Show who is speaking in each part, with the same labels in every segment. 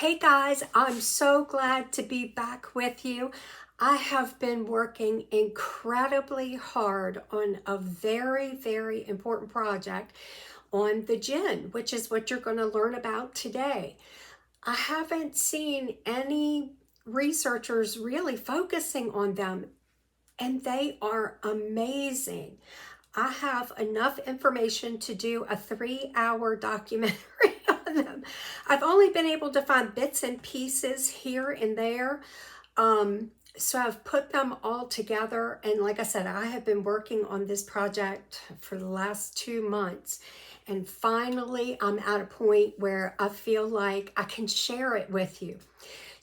Speaker 1: Hey guys, I'm so glad to be back with you. I have been working incredibly hard on a very important project on the Jinn, which is what you're going to learn about today. I haven't seen any researchers really focusing on them, and they are amazing. I have enough information to do a 3-hour documentary on them. I've only been able to find bits and pieces here and there. So I've put them all together. And like I said, I have been working on this project for the last 2 months. And finally, I'm at a point where I feel like I can share it with you.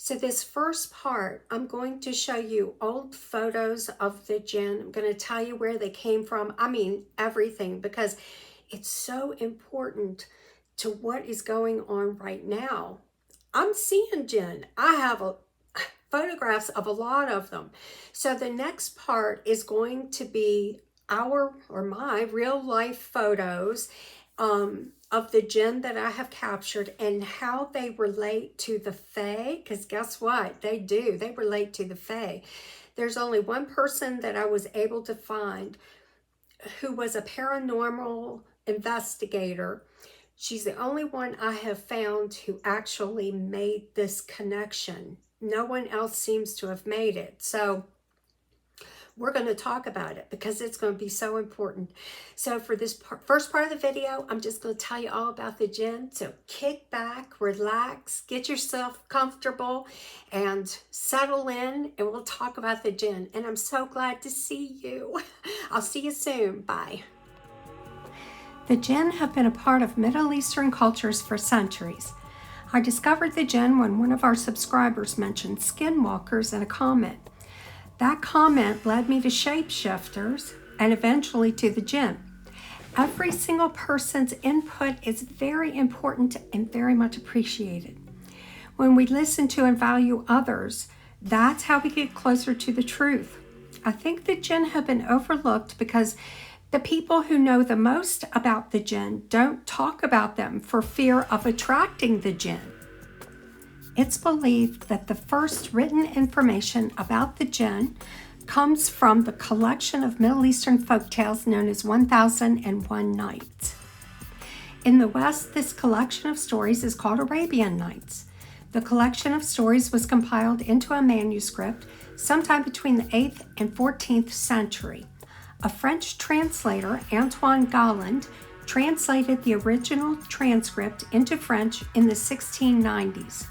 Speaker 1: So this first part, I'm going to show you old photos of the Jinn. I'm going to tell you where they came from. I mean, everything, because it's so important to what is going on right now. I'm seeing Jinn. I have photographs of a lot of them. So the next part is going to be my real life photos of the Jinn that I have captured and how they relate to the Fae, because guess what? They do. They relate to the Fae. There's only one person that I was able to find who was a paranormal investigator. She's the only one I have found who actually made this connection. No one else seems to have made it. So we're going to talk about it because it's going to be so important. So for this first part of the video, I'm just going to tell you all about the Jinn. So kick back, relax, get yourself comfortable and settle in, and we'll talk about the Jinn. And I'm so glad to see you. I'll see you soon. Bye. The Jinn have been a part of Middle Eastern cultures for centuries. I discovered the Jinn when one of our subscribers mentioned skinwalkers in a comment. That comment led me to shapeshifters and eventually to the Jinn. Every single person's input is very important and very much appreciated. When we listen to and value others, that's how we get closer to the truth. I think the Jinn have been overlooked because the people who know the most about the Jinn don't talk about them for fear of attracting the Jinn. It's believed that the first written information about the Jinn comes from the collection of Middle Eastern folktales known as 1001 Nights. In the West, this collection of stories is called Arabian Nights. The collection of stories was compiled into a manuscript sometime between the 8th and 14th century. A French translator, Antoine Galland, translated the original transcript into French in the 1690s.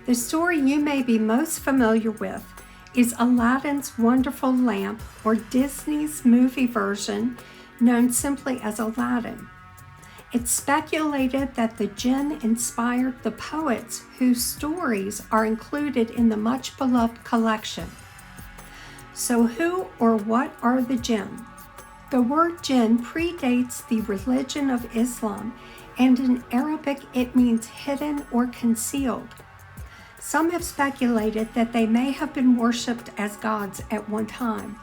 Speaker 1: The story you may be most familiar with is Aladdin's Wonderful Lamp, or Disney's movie version known simply as Aladdin. It's speculated that the Jinn inspired the poets whose stories are included in the much-beloved collection. So who or what are the Jinn? The word Jinn predates the religion of Islam, and in Arabic it means hidden or concealed. Some have speculated that they may have been worshipped as gods at one time.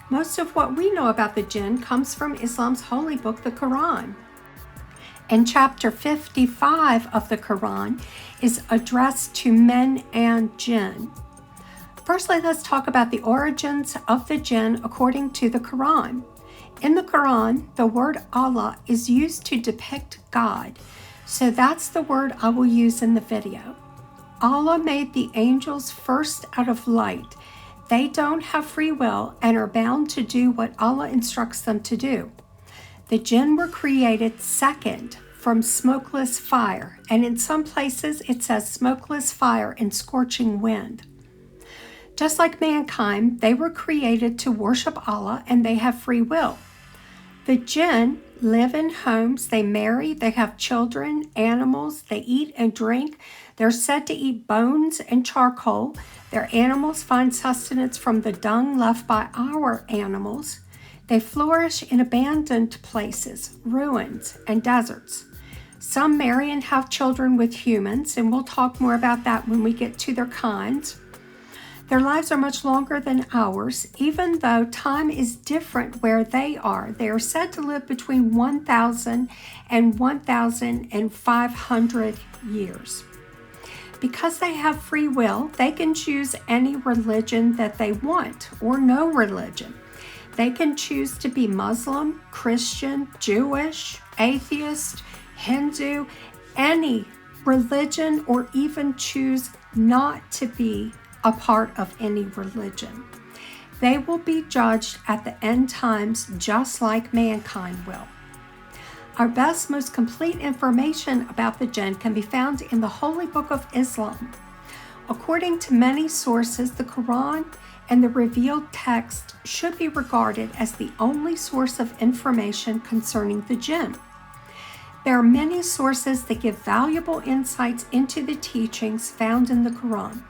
Speaker 1: Most of what we know about the Jinn comes from Islam's holy book, the Quran. And chapter 55 of the Quran is addressed to men and Jinn. Firstly, let's talk about the origins of the Jinn according to the Quran. In the Quran, the word Allah is used to depict God, so that's the word I will use in the video. Allah made the angels first out of light. They don't have free will and are bound to do what Allah instructs them to do. The Jinn were created second from smokeless fire, and in some places it says smokeless fire and scorching wind. Just like mankind, they were created to worship Allah and they have free will. The Jinn live in homes, they marry, they have children, animals, they eat and drink. They're said to eat bones and charcoal. Their animals find sustenance from the dung left by our animals. They flourish in abandoned places, ruins, and deserts. Some marry and have children with humans, and we'll talk more about that when we get to their kinds. Their lives are much longer than ours, even though time is different where they are. They are said to live between 1,000 and 1,500 years. Because they have free will, they can choose any religion that they want or no religion. They can choose to be Muslim, Christian, Jewish, atheist, Hindu, any religion, or even choose not to be a part of any religion. They will be judged at the end times just like mankind will. Our best, most complete information about the Jinn can be found in the Holy Book of Islam. According to many sources, the Quran and the revealed text should be regarded as the only source of information concerning the Jinn. There are many sources that give valuable insights into the teachings found in the Quran.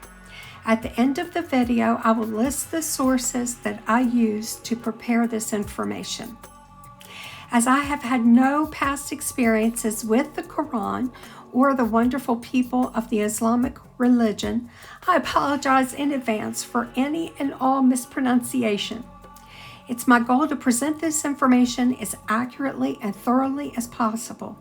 Speaker 1: At the end of the video, I will list the sources that I used to prepare this information. As I have had no past experiences with the Quran or the wonderful people of the Islamic religion, I apologize in advance for any and all mispronunciation. It's my goal to present this information as accurately and thoroughly as possible.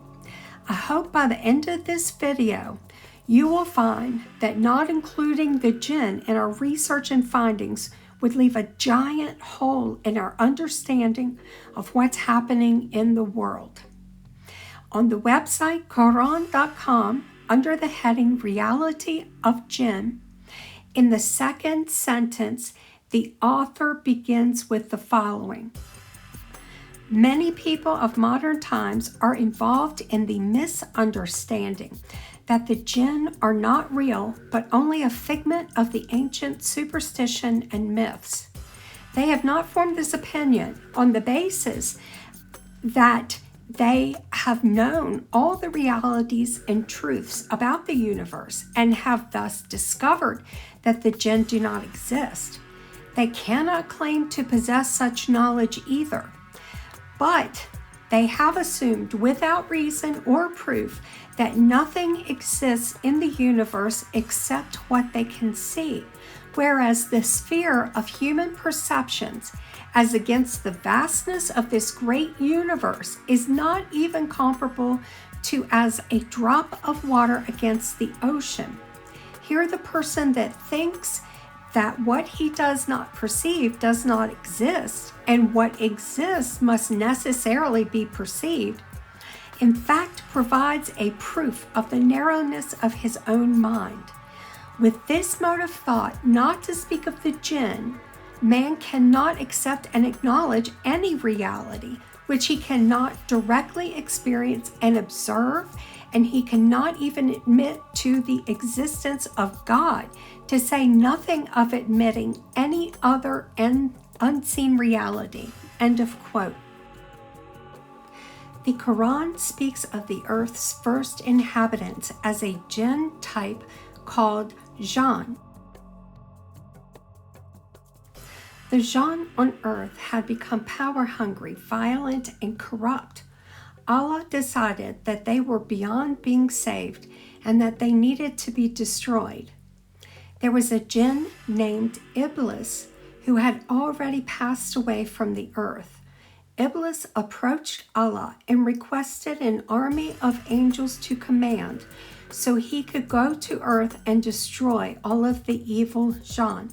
Speaker 1: I hope by the end of this video, you will find that not including the Jinn in our research and findings would leave a giant hole in our understanding of what's happening in the world. On the website Quran.com, under the heading Reality of Jinn, in the second sentence, the author begins with the following. Many people of modern times are involved in the misunderstanding that the Jinn are not real, but only a figment of the ancient superstition and myths. They have not formed this opinion on the basis that they have known all the realities and truths about the universe and have thus discovered that the Jinn do not exist. They cannot claim to possess such knowledge either, but they have assumed without reason or proof that nothing exists in the universe except what they can see, whereas the sphere of human perceptions, as against the vastness of this great universe, is not even comparable to as a drop of water against the ocean. Here the person that thinks that what he does not perceive does not exist, and what exists must necessarily be perceived, in fact provides a proof of the narrowness of his own mind. With this mode of thought, not to speak of the Jinn, man cannot accept and acknowledge any reality which he cannot directly experience and observe, and he cannot even admit to the existence of God, to say nothing of admitting any other unseen reality. End of quote. The Quran speaks of the earth's first inhabitants as a Jinn type called Jinn. The Jinn on earth had become power-hungry, violent, and corrupt. Allah decided that they were beyond being saved and that they needed to be destroyed. There was a Jinn named Iblis who had already passed away from the earth. Iblis approached Allah and requested an army of angels to command so he could go to earth and destroy all of the evil Jinn.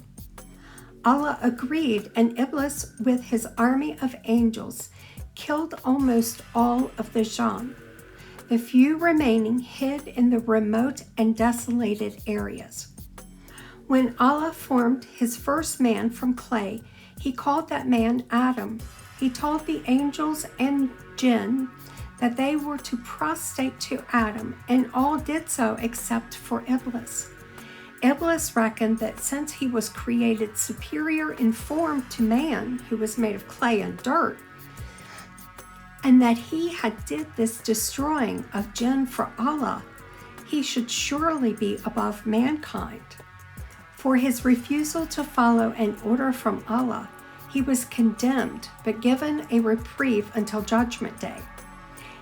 Speaker 1: Allah agreed, and Iblis, with his army of angels, killed almost all of the Jinn. The few remaining hid in the remote and desolated areas. When Allah formed his first man from clay, he called that man Adam. He told the angels and Jinn that they were to prostrate to Adam, and all did so except for Iblis. Iblis reckoned that since he was created superior in form to man, who was made of clay and dirt, and that he had did this destroying of Jinn for Allah, he should surely be above mankind. For his refusal to follow an order from Allah, he was condemned but given a reprieve until Judgment Day.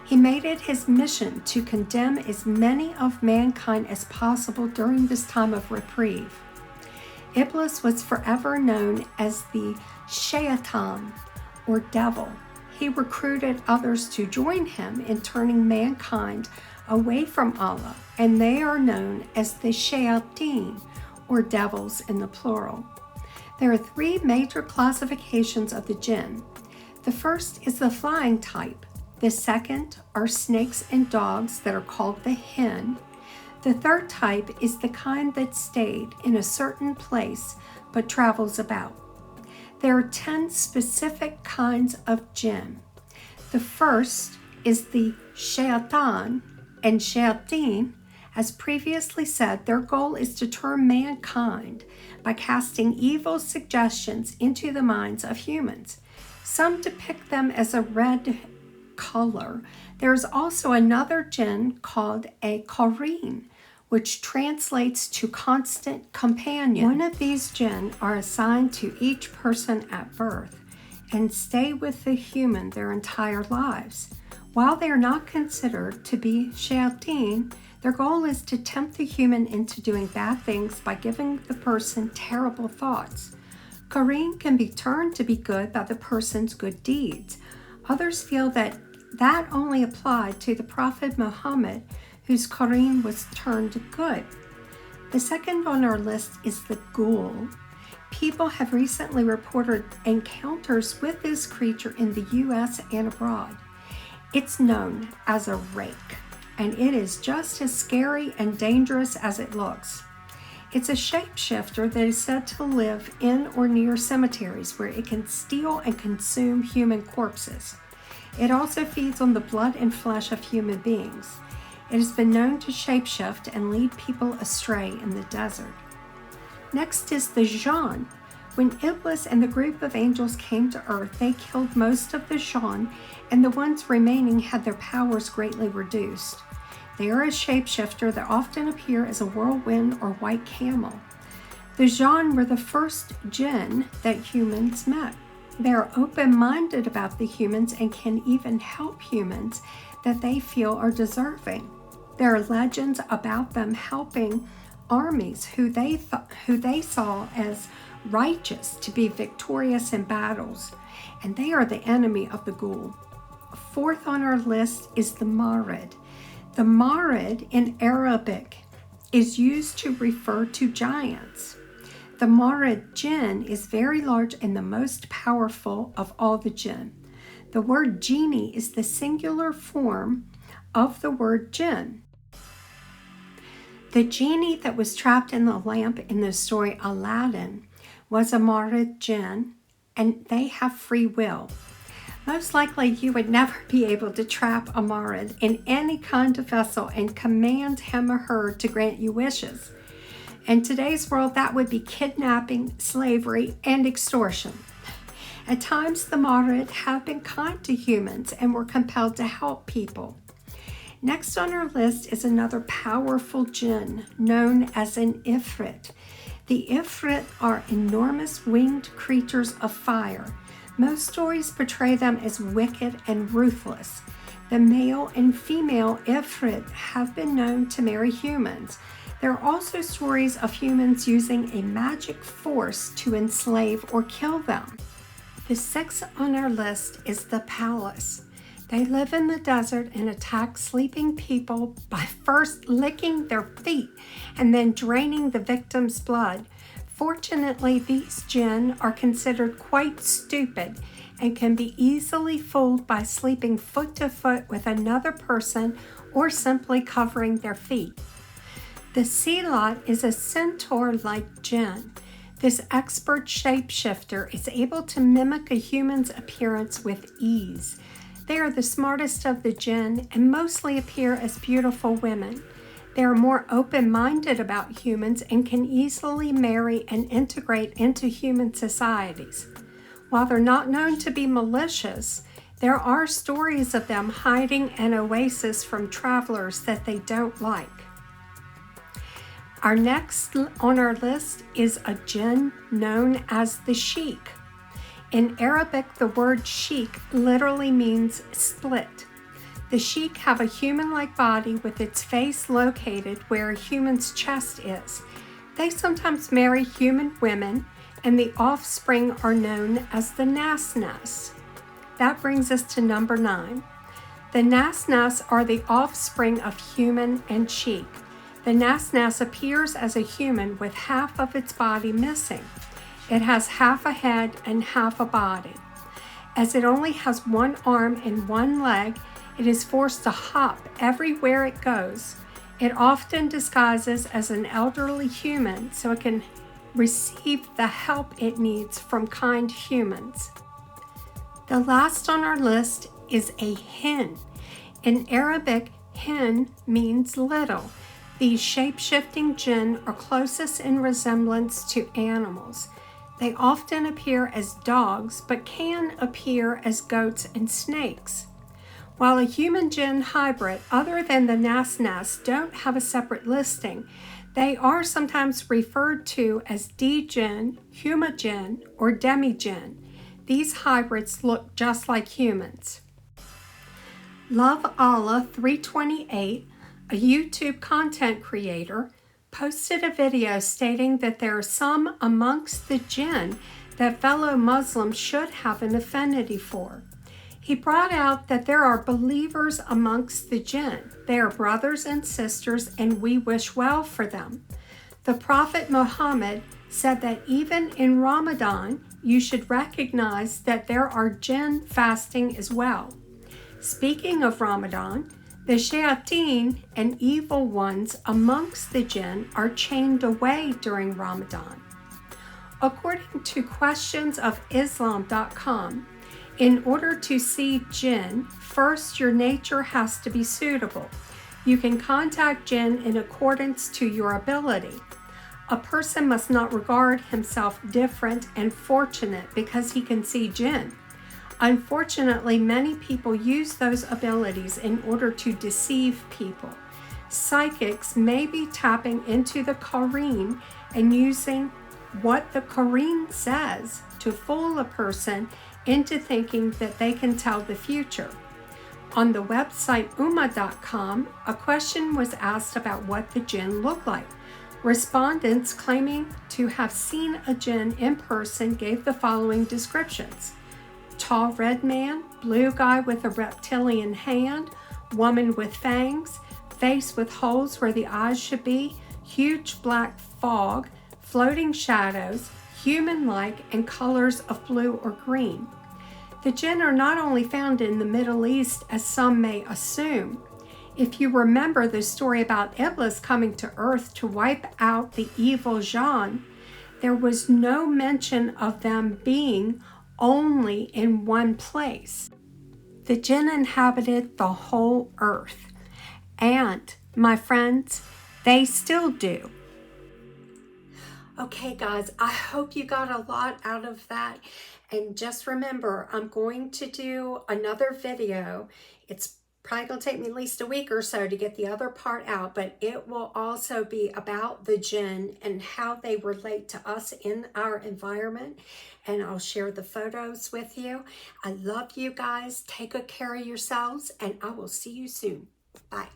Speaker 1: He made it his mission to condemn as many of mankind as possible during this time of reprieve. Iblis was forever known as the Shaitan, or devil. He recruited others to join him in turning mankind away from Allah, and they are known as the shayateen, or devils in the plural. There are three major classifications of the jinn. The first is the flying type. The second are snakes and dogs that are called the jinn. The third type is the kind that stayed in a certain place but travels about. There are 10 specific kinds of jinn. The first is the shaitan and shayateen. As previously said, their goal is to turn mankind by casting evil suggestions into the minds of humans. Some depict them as a red color. There is also another jinn called a qareen, which translates to constant companion. One of these jinn are assigned to each person at birth and stay with the human their entire lives. While they are not considered to be shayateen, their goal is to tempt the human into doing bad things by giving the person terrible thoughts. Qareen can be turned to be good by the person's good deeds. Others feel that only applied to the Prophet Muhammad, whose qareen was turned good. The second on our list is the ghoul. People have recently reported encounters with this creature in the U.S. and abroad. It's known as a rake, and it is just as scary and dangerous as it looks. It's a shapeshifter that is said to live in or near cemeteries where it can steal and consume human corpses. It also feeds on the blood and flesh of human beings. It has been known to shapeshift and lead people astray in the desert. Next is the Jinn. When Iblis and the group of angels came to earth, they killed most of the Jinn, and the ones remaining had their powers greatly reduced. They are a shapeshifter that often appear as a whirlwind or white camel. The Jinn were the first jinn that humans met. They are open-minded about the humans and can even help humans that they feel are deserving. There are legends about them helping armies who they saw as righteous to be victorious in battles, and they are the enemy of the ghoul. Fourth on our list is the Marid. The Marid in Arabic is used to refer to giants. The Marid jinn is very large and the most powerful of all the jinn. The word genie is the singular form of the word jinn. The genie that was trapped in the lamp in the story Aladdin was a Marid jinn, and they have free will. Most likely you would never be able to trap a Marid in any kind of vessel and command him or her to grant you wishes. In today's world, that would be kidnapping, slavery, and extortion. At times, the Marid have been kind to humans and were compelled to help people. Next on our list is another powerful jinn known as an ifrit. The ifrit are enormous winged creatures of fire. Most stories portray them as wicked and ruthless. The male and female ifrit have been known to marry humans. There are also stories of humans using a magic force to enslave or kill them. The sixth on our list is the palace. They live in the desert and attack sleeping people by first licking their feet and then draining the victim's blood. Fortunately, these jinn are considered quite stupid and can be easily fooled by sleeping foot to foot with another person or simply covering their feet. The Silat is a centaur-like jinn. This expert shapeshifter is able to mimic a human's appearance with ease. They are the smartest of the jinn and mostly appear as beautiful women. They are more open-minded about humans and can easily marry and integrate into human societies. While they're not known to be malicious, there are stories of them hiding an oasis from travelers that they don't like. Our next on our list is a jinn known as the sheik. In Arabic, the word sheik literally means split. The sheik have a human-like body with its face located where a human's chest is. They sometimes marry human women, and the offspring are known as the nas. That brings us to number 9. The Nas are the offspring of human and cheek. The Nas appears as a human with half of its body missing. It has half a head and half a body. As it only has one arm and one leg, it is forced to hop everywhere it goes. It often disguises as an elderly human so it can receive the help it needs from kind humans. The last on our list is a Jinn. In Arabic, Jinn means little. These shape-shifting Jinn are closest in resemblance to animals. They often appear as dogs, but can appear as goats and snakes. While a human-Jinn hybrid, other than the Nas, don't have a separate listing, they are sometimes referred to as D-Jinn, Huma-Jinn, or Demi-Jinn. These hybrids look just like humans. Love Allah 328, a YouTube content creator, posted a video stating that there are some amongst the Jinn that fellow Muslims should have an affinity for. He brought out that there are believers amongst the Jinn. They are brothers and sisters, and we wish well for them. The Prophet Muhammad said that even in Ramadan, you should recognize that there are Jinn fasting as well. Speaking of Ramadan, the shayateen and evil ones amongst the Jinn are chained away during Ramadan. According to questionsofislam.com, in order to see Jinn, first your nature has to be suitable. You can contact Jinn in accordance to your ability. A person must not regard himself different and fortunate because he can see Jinn. Unfortunately, many people use those abilities in order to deceive people. Psychics may be tapping into the Quran and using what the Quran says to fool a person into thinking that they can tell the future. On the website Ummah.com, a question was asked about what the Jinn look like. Respondents claiming to have seen a Jinn in person gave the following descriptions: tall red man, blue guy with a reptilian hand, woman with fangs, face with holes where the eyes should be, huge black fog, floating shadows, human-like, and colors of blue or green. The Jinn are not only found in the Middle East as some may assume. If you remember the story about Iblis coming to earth to wipe out the evil Jinn, there was no mention of them being only in one place. The Jinn inhabited the whole earth. And, my friends, they still do. Okay, guys, I hope you got a lot out of that. And just remember, I'm going to do another video. It's probably going to take me at least a week or so to get the other part out, but it will also be about the Jinn and how they relate to us in our environment. And I'll share the photos with you. I love you guys. Take good care of yourselves, and I will see you soon. Bye.